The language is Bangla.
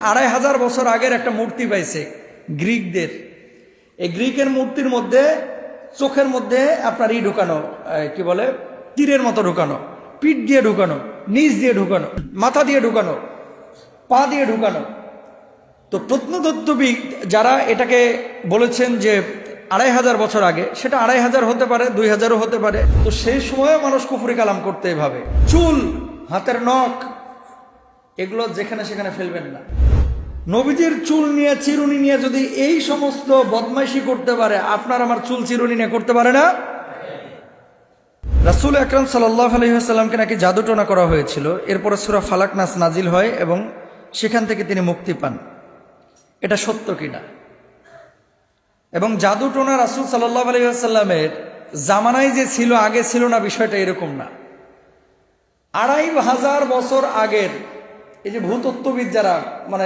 2500 বছর আগের একটা মূর্তি পাইছে গ্রিকদের। এই গ্রিকের মূর্তির মধ্যে চোখের মধ্যে আপনার ঢুকানো, কি বলে, তীরের মতো ঢুকানো, পিঠ দিয়ে ঢুকানো, নিচ দিয়ে ঢুকানো, মাথা দিয়ে ঢুকানো, পা দিয়ে ঢুকানো। তো প্রত্নতত্ত্ববিদ যারা এটাকে বলেছেন যে 2500 বছর আগে, সেটা 2500 হতে পারে, 2000ও হতে পারে। তো সেই সময়ে মানুষ কুফরি কালাম করতে এভাবে। চুল, হাতের নখ, এগুলো যেখানে সেখানে ফেলবেন না। নবীজির চুল নিয়ে, চিরুনি নিয়ে যদি এই সমস্ত বদমাইশি করতে পারে, আপনার আমার চুল চিরুনি নিয়ে করতে পারে না? রাসূল আকরাম সাল্লাল্লাহু আলাইহি ওয়াসাল্লামকে নাকি জাদুটোনা করা হয়েছিল। এরপরে সূরা ফালাক নাস নাজিল হয় এবং সেখান থেকে তিনি মুক্তি পান। এটা সত্য কিনা? এবং জাদুটোনা রাসূল সাল্লাল্লাহু আলাইহি ওয়াসাল্লামের জামানায় যে ছিল, আগে ছিল না, বিষয়টা এরকম না। 2500 বছর আগের এই যে ভূতত্ত্ববিদ যারা, মানে